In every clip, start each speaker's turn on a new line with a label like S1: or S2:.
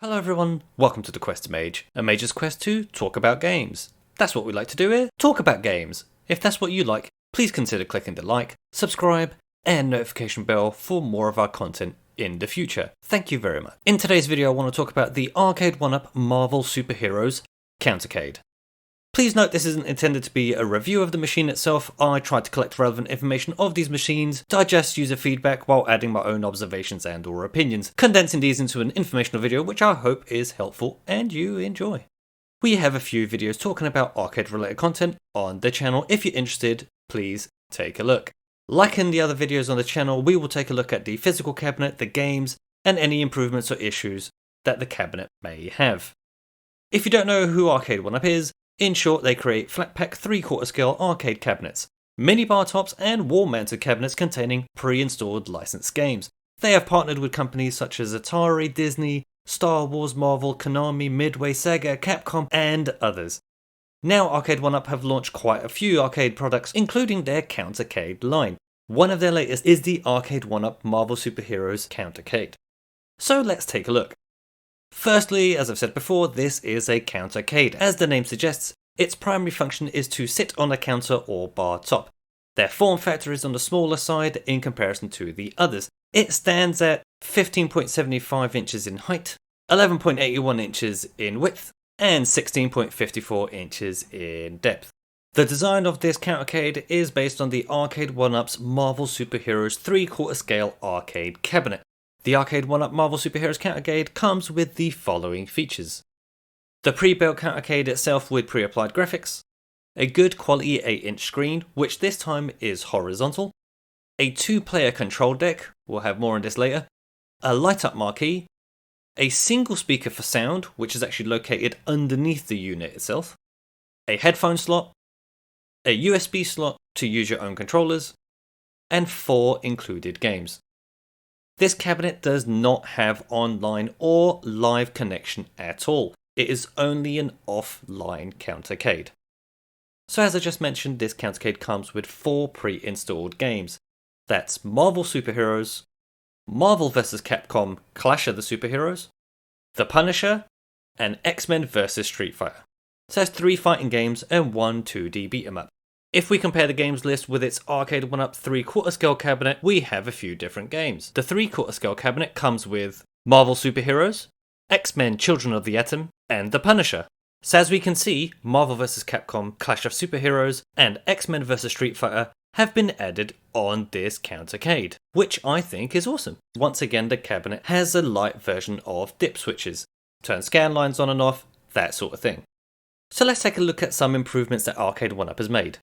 S1: Hello everyone, welcome to the QuesterMage, a mage's quest to talk about games. That's what we like to do here, talk about games. If that's what you like, please consider clicking the like, subscribe, and notification bell for more of our content in the future. Thank you very much. In today's video I want to talk about the Arcade1UP Marvel Superheroes CounterCade. Please note this isn't intended to be a review of the machine itself. I tried to collect relevant information of these machines, digest user feedback while adding my own observations and or opinions, condensing these into an informational video which I hope is helpful and you enjoy. We have a few videos talking about arcade related content on the channel. If you're interested, please take a look. Like in the other videos on the channel, we will take a look at the physical cabinet, the games, and any improvements or issues that the cabinet may have. If you don't know who Arcade1UP is, in short, they create flat-pack 3/4 scale arcade cabinets, mini bar tops and wall-mounted cabinets containing pre-installed licensed games. They have partnered with companies such as Atari, Disney, Star Wars, Marvel, Konami, Midway, Sega, Capcom, and others. Now Arcade1UP have launched quite a few arcade products, including their CounterCade line. One of their latest is the Arcade1UP Marvel Superheroes CounterCade. So let's take a look. Firstly, as I've said before, this is a CounterCade. As the name suggests, its primary function is to sit on a counter or bar top. Their form factor is on the smaller side in comparison to the others. It stands at 15.75 inches in height, 11.81 inches in width, and 16.54 inches in depth. The design of this CounterCade is based on the Arcade1UP's Marvel Superheroes 3/4 scale arcade cabinet. The Arcade1UP Marvel Superheroes CounterCade comes with the following features. The pre-built CounterCade itself with pre-applied graphics, a good quality 8-inch screen, which this time is horizontal, a 2-player control deck, we'll have more on this later, a light-up marquee, a single speaker for sound, which is actually located underneath the unit itself, a headphone slot, a USB slot to use your own controllers, and 4 included games. This cabinet does not have online or live connection at all. It is only an offline CounterCade. So as I just mentioned, this CounterCade comes with 4 pre-installed games. That's Marvel Superheroes, Marvel vs. Capcom Clash of the Superheroes, The Punisher, and X-Men vs. Street Fighter. So that's 3 fighting games and 1 2D beat 'em up. If we compare the games list with its Arcade1UP 3/4 scale cabinet, we have a few different games. The 3/4 scale cabinet comes with Marvel Superheroes, X-Men Children of the Atom, and The Punisher. So as we can see, Marvel vs. Capcom Clash of Superheroes and X-Men vs. Street Fighter have been added on this CounterCade, which I think is awesome. Once again, the cabinet has a light version of dip switches, turn scan lines on and off, that sort of thing. So let's take a look at some improvements that Arcade1UP has made.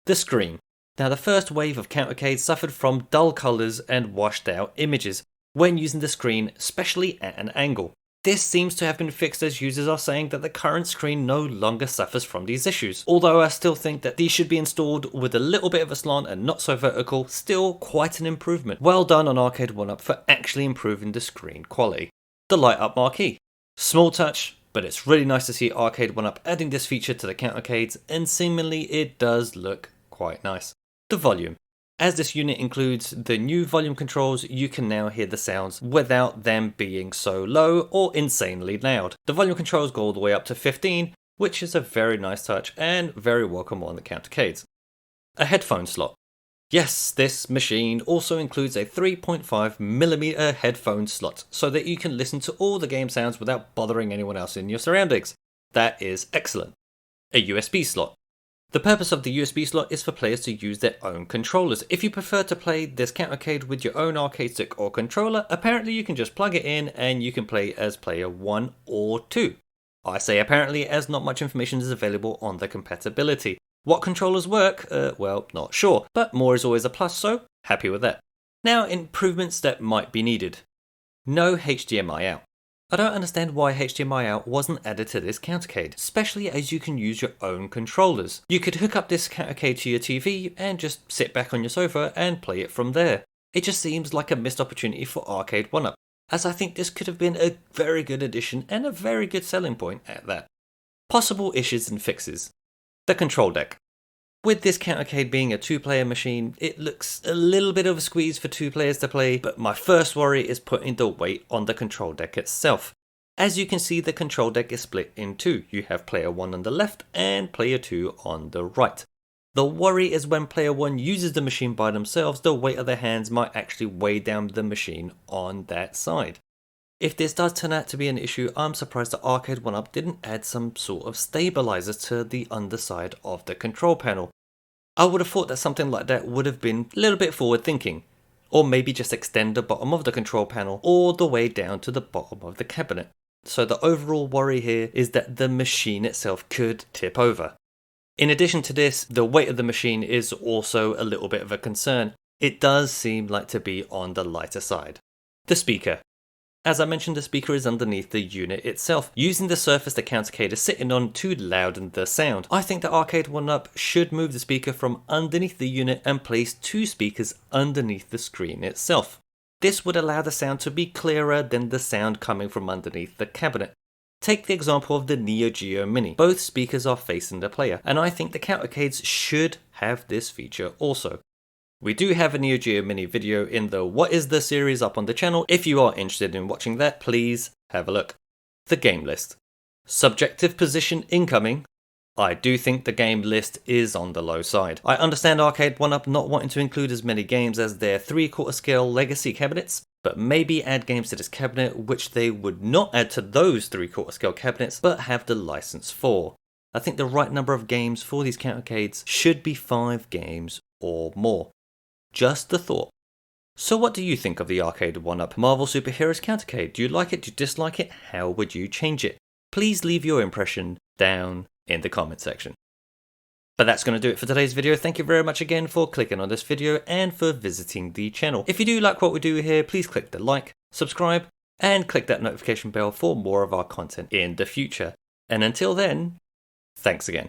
S1: The screen. Now the first wave of CounterCades suffered from dull colours and washed out images when using the screen, especially at an angle. This seems to have been fixed as users are saying that the current screen no longer suffers from these issues. Although I still think that these should be installed with a little bit of a slant and not so vertical, still quite an improvement. Well done on Arcade1UP for actually improving the screen quality. The light up marquee. Small touch, but it's really nice to see Arcade1UP adding this feature to the CounterCades, and seemingly it does look quite nice. The volume. As this unit includes the new volume controls, you can now hear the sounds without them being so low or insanely loud. The volume controls go all the way up to 15, which is a very nice touch and very welcome on the CounterCades. A headphone slot. Yes, this machine also includes a 3.5mm headphone slot so that you can listen to all the game sounds without bothering anyone else in your surroundings. That is excellent. A USB slot. The purpose of the USB slot is for players to use their own controllers. If you prefer to play this CounterCade with your own arcade stick or controller, apparently you can just plug it in and you can play as player 1 or 2. I say apparently as not much information is available on the compatibility. What controllers work? Well, not sure, but more is always a plus, so happy with that. Now, improvements that might be needed. No HDMI out. I don't understand why HDMI out wasn't added to this CounterCade, especially as you can use your own controllers. You could hook up this CounterCade to your TV and just sit back on your sofa and play it from there. It just seems like a missed opportunity for Arcade1UP, as I think this could have been a very good addition and a very good selling point at that. Possible issues and fixes. The control deck. With this CounterCade being a 2-player machine, it looks a little bit of a squeeze for 2 players to play, but my first worry is putting the weight on the control deck itself. As you can see, the control deck is split in two. You have player 1 on the left and player 2 on the right. The worry is when player 1 uses the machine by themselves, the weight of their hands might actually weigh down the machine on that side. If this does turn out to be an issue, I'm surprised that Arcade1UP didn't add some sort of stabilizer to the underside of the control panel. I would have thought that something like that would have been a little bit forward thinking. Or maybe just extend the bottom of the control panel all the way down to the bottom of the cabinet. So the overall worry here is that the machine itself could tip over. In addition to this, the weight of the machine is also a little bit of a concern. It does seem like to be on the lighter side. The speaker. As I mentioned, the speaker is underneath the unit itself, using the surface the CounterCade is sitting on to louden the sound. I think that Arcade1UP should move the speaker from underneath the unit and place two speakers underneath the screen itself. This would allow the sound to be clearer than the sound coming from underneath the cabinet. Take the example of the Neo Geo Mini. Both speakers are facing the player, and I think the CounterCades should have this feature also. We do have a Neo Geo Mini video in the What is the series up on the channel. If you are interested in watching that, please have a look. The game list. Subjective position incoming. I do think the game list is on the low side. I understand Arcade1UP not wanting to include as many games as their 3/4 scale legacy cabinets, but maybe add games to this cabinet which they would not add to those 3/4 scale cabinets but have the license for. I think the right number of games for these CounterCades should be 5 games or more. Just a thought. So what do you think of the Arcade1UP Marvel Superheroes CounterCade? Do you like it? Do you dislike it? How would you change it? Please leave your impression down in the comment section. But that's going to do it for today's video. Thank you very much again for clicking on this video and for visiting the channel. If you do like what we do here, please click the like, subscribe, and click that notification bell for more of our content in the future. And until then, thanks again.